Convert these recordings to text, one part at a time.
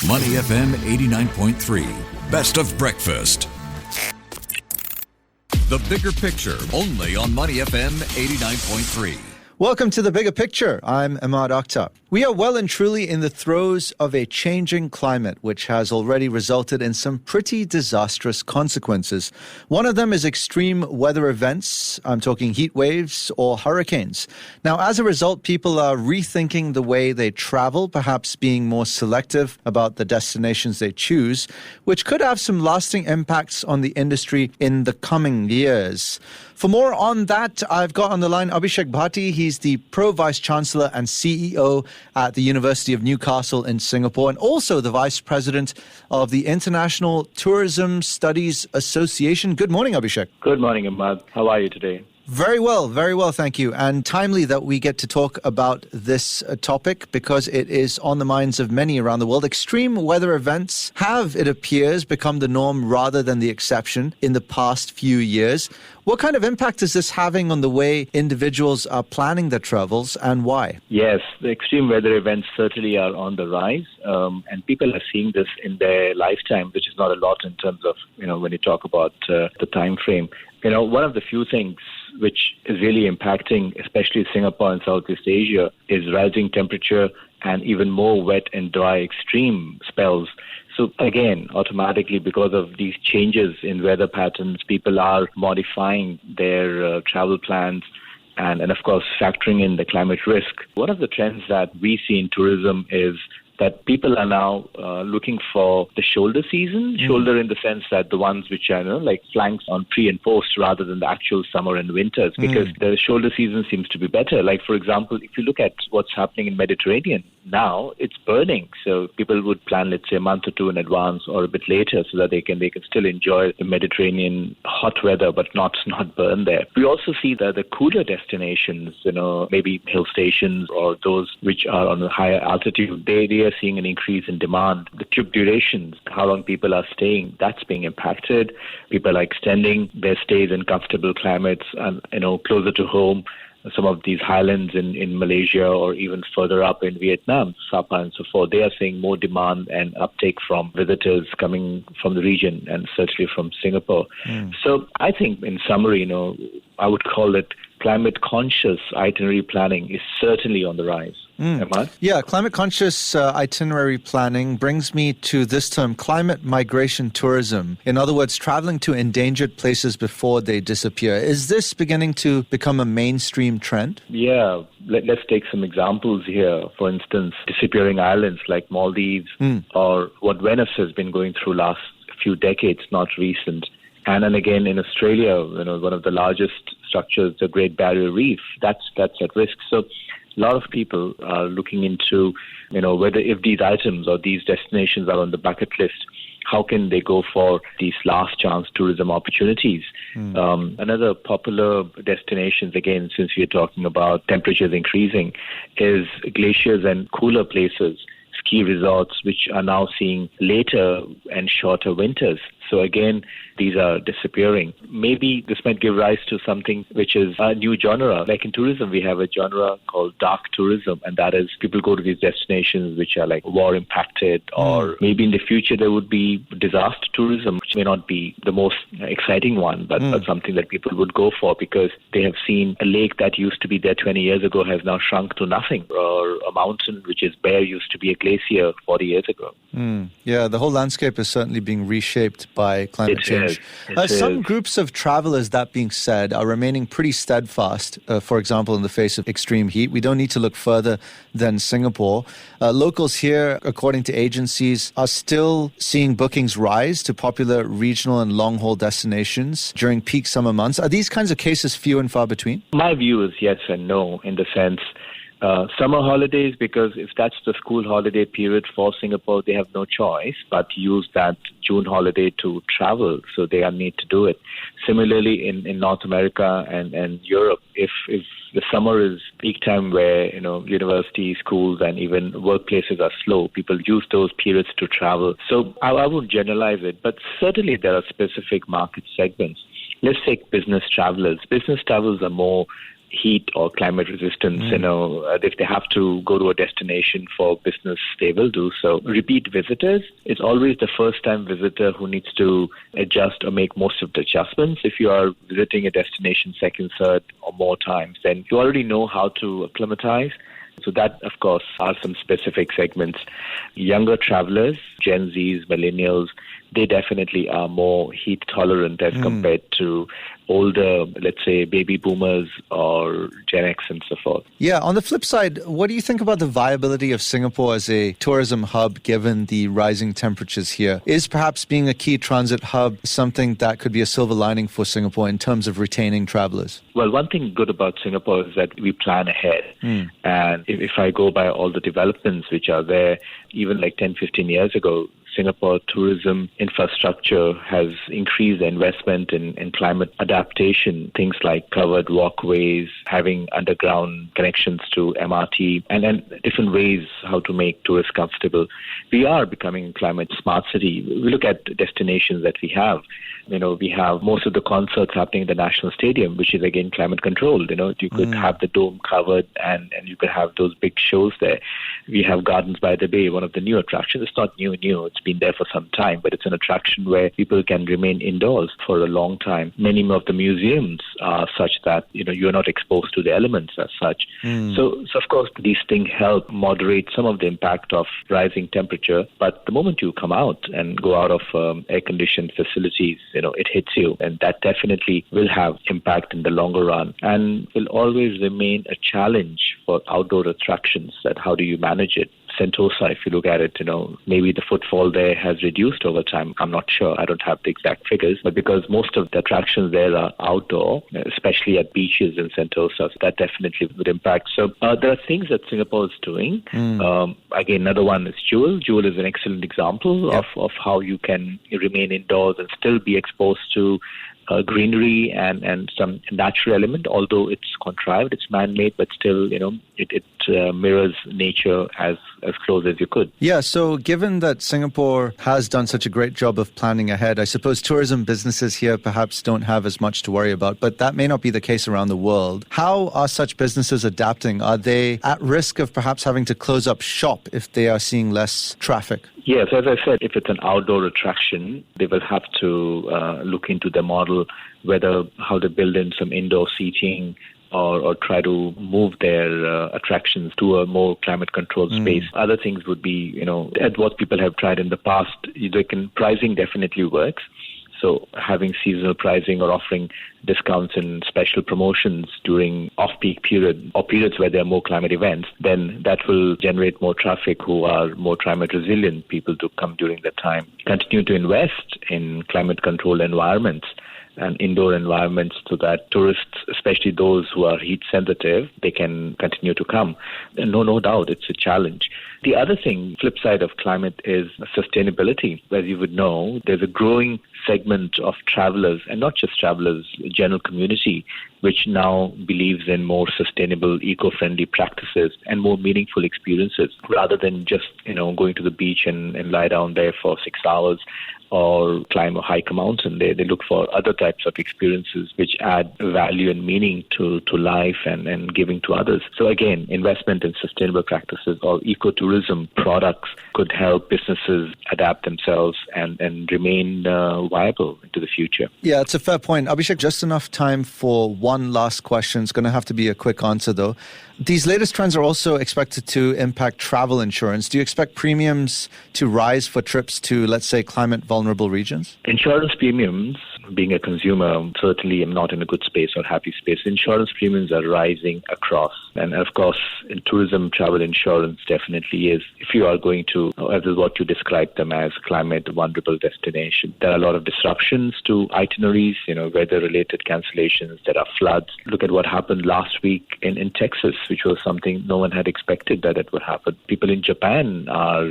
Money FM 89.3. Best of breakfast. The Bigger Picture, only on Money FM 89.3. Welcome to The Bigger Picture. I'm Emaad Akhtar. We are well and truly in the throes of a changing climate, which has already resulted in some pretty disastrous consequences. One of them is extreme weather events. I'm talking heat waves or hurricanes. Now, as a result, people are rethinking the way they travel, perhaps being more selective about the destinations they choose, which could have some lasting impacts on the industry in the coming years. For more on that, I've got on the line Abhishek Bhati. He's the Pro Vice-Chancellor and CEO at the University of Newcastle in Singapore, and also the Vice President of the International Tourism Studies Association. Good morning, Abhishek. Good morning, Emaad. How are you today? Very well, thank you. And timely that we get to talk about this topic because it is on the minds of many around the world. Extreme weather events have, it appears, become the norm rather than the exception in the past few years. What kind of impact is this having on the way individuals are planning their travels and why? Yes, the extreme weather events certainly are on the rise, and people are seeing this in their lifetime, which is not a lot in terms of, when you talk about the time frame. One of the few things which is really impacting, especially Singapore and Southeast Asia, is rising temperature and even more wet and dry extreme spells. So again, automatically, because of these changes in weather patterns, people are modifying their travel plans and of course, factoring in the climate risk. One of the trends that we see in tourism is that people are now looking for the shoulder season, shoulder in the sense that the ones which are like flanks on pre and post rather than the actual summer and winters, because the shoulder season seems to be better. Like, for example, if you look at what's happening in Mediterranean, now it's burning. So people would plan, let's say, a month or two in advance or a bit later so that they can still enjoy the Mediterranean hot weather but not burn there. We also see that the cooler destinations, maybe hill stations or those which are on a higher altitude, they are seeing an increase in demand. The trip durations, how long people are staying, that's being impacted. People are extending their stays in comfortable climates and, closer to home. Some of these highlands in Malaysia or even further up in Vietnam, Sapa and so forth, they are seeing more demand and uptake from visitors coming from the region and certainly from Singapore. So I think in summary, I would call it climate conscious itinerary planning is certainly on the rise. Yeah, climate conscious itinerary planning brings me to this term, climate migration tourism. In other words, traveling to endangered places before they disappear. Is this beginning to become a mainstream trend? Yeah, let's take some examples here. For instance, disappearing islands like Maldives or what Venice has been going through last few decades, not recent. And then again in Australia, one of the largest structures, the Great Barrier Reef, that's at risk. So a lot of people are looking into, whether if these items or these destinations are on the bucket list, how can they go for these last chance tourism opportunities? Another popular destinations, again, since we're talking about temperatures increasing, is glaciers and cooler places, ski resorts, which are now seeing later and shorter winters. So again, these are disappearing. Maybe this might give rise to something which is a new genre. Like in tourism, we have a genre called dark tourism, and that is people go to these destinations which are like war impacted, or maybe in the future there would be disaster tourism, which may not be the most exciting one, but something that people would go for because they have seen a lake that used to be there 20 years ago has now shrunk to nothing, or a mountain which is bare used to be a glacier 40 years ago. Yeah, the whole landscape is certainly being reshaped by climate change. Some groups of travelers, that being said, are remaining pretty steadfast, for example, in the face of extreme heat. We don't need to look further than Singapore. Locals here, according to agencies, are still seeing bookings rise to popular regional and long-haul destinations during peak summer months. Are these kinds of cases few and far between? My view is yes and no, in the sense summer holidays, because if that's the school holiday period for Singapore, they have no choice but to use that June holiday to travel, so they need to do it. Similarly, in North America and Europe, if the summer is peak time where, universities, schools, and even workplaces are slow, people use those periods to travel. So I won't generalize it, but certainly there are specific market segments. Let's take business travelers. Business travelers are more heat or climate resistance. If they have to go to a destination for business, they will do so. Repeat visitors, it's always the first-time visitor who needs to adjust or make most of the adjustments. If you are visiting a destination second, third, or more times, then you already know how to acclimatize. So that, of course, are some specific segments. Younger travelers, Gen Zs, millennials, they definitely are more heat tolerant as compared to older, let's say, baby boomers or Gen X and so forth. Yeah, on the flip side, what do you think about the viability of Singapore as a tourism hub given the rising temperatures here? Is perhaps being a key transit hub something that could be a silver lining for Singapore in terms of retaining travelers? Well, one thing good about Singapore is that we plan ahead. And if I go by all the developments which are there, even like 10, 15 years ago, Singapore tourism infrastructure has increased the investment in climate adaptation, things like covered walkways, having underground connections to MRT, and then different ways how to make tourists comfortable. We are becoming a climate smart city. We look at destinations that we have. We have most of the concerts happening in the National Stadium, which is again climate controlled. You could have the dome covered and you could have those big shows there. We have Gardens by the Bay, one of the new attractions. It's not new. It's been there for some time, but it's an attraction where people can remain indoors for a long time. Many of the museums are such that, you're not exposed to the elements as such. So of course, these things help moderate some of the impact of rising temperature. But the moment you come out and go out of air-conditioned facilities, it hits you, and that definitely will have impact in the longer run and will always remain a challenge for outdoor attractions. That how do you manage it? Sentosa, if you look at it, maybe the footfall there has reduced over time. I'm not sure. I don't have the exact figures. But because most of the attractions there are outdoor, especially at beaches in Sentosa, so that definitely would impact. So there are things that Singapore is doing. Again, another one is Jewel. Jewel is an excellent example of how you can remain indoors and still be exposed to greenery and some natural element, although it's contrived, it's man-made, but still, it mirrors nature as close as you could. Yeah, so given that Singapore has done such a great job of planning ahead, I suppose tourism businesses here perhaps don't have as much to worry about, but that may not be the case around the world. How are such businesses adapting? Are they at risk of perhaps having to close up shop if they are seeing less traffic? Yes, as I said, if it's an outdoor attraction, they will have to look into the model, how to build in some indoor seating or try to move their attractions to a more climate-controlled space. Other things would be, at what people have tried in the past, pricing definitely works. So having seasonal pricing or offering discounts and special promotions during off-peak period or periods where there are more climate events, then that will generate more traffic who are more climate resilient people to come during that time. Continue to invest in climate-controlled environments and indoor environments so that tourists, especially those who are heat sensitive, they can continue to come. And no doubt, it's a challenge. The other thing, flip side of climate, is sustainability. As you would know, there's a growing segment of travelers, and not just travelers, general community, which now believes in more sustainable, eco-friendly practices and more meaningful experiences rather than just, going to the beach and lie down there for 6 hours or climb or hike a mountain. They look for other types of experiences which add value and meaning to life and giving to others. So again, investment in sustainable practices or ecotourism products could help businesses adapt themselves and remain viable into the future. Yeah, it's a fair point. Abhishek, just enough time for one last question. It's going to have to be a quick answer though. These latest trends are also expected to impact travel insurance. Do you expect premiums to rise for trips to, let's say, climate vulnerable regions? Insurance premiums, being a consumer, certainly am not in a good space or happy space. Insurance premiums are rising across. And of course, in tourism, travel insurance definitely is. If you are going to, as is what you described them as, climate vulnerable destination, there are a lot of disruptions to itineraries, weather-related cancellations, there are floods. Look at what happened last week in Texas, which was something no one had expected that it would happen. People in Japan are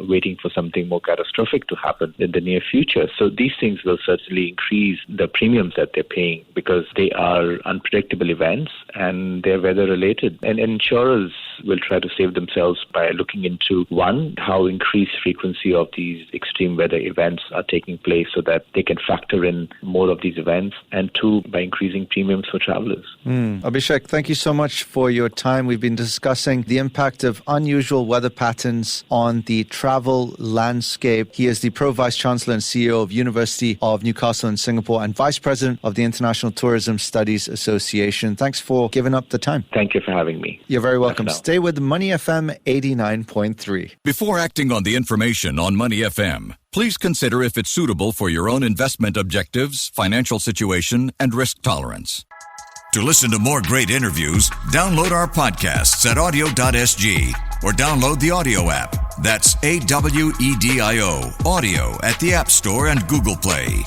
waiting for something more catastrophic to happen in the near future. So these things will certainly increase increase the premiums that they're paying because they are unpredictable events and they're weather related. And insurers will try to save themselves by looking into, one, how increased frequency of these extreme weather events are taking place so that they can factor in more of these events, and two, by increasing premiums for travelers. Abhishek, thank you so much for your time. We've been discussing the impact of unusual weather patterns on the travel landscape. He is the Vice-Chancellor and CEO of University of Newcastle in Singapore and Vice President of the International Tourism Studies Association. Thanks for giving up the time. Thank you for having me. You're very welcome. Stay with Money FM 89.3. Before acting on the information on Money FM, please consider if it's suitable for your own investment objectives, financial situation, and risk tolerance. To listen to more great interviews, download our podcasts at audio.sg or download the audio app. That's AWEDIO, audio at the App Store and Google Play.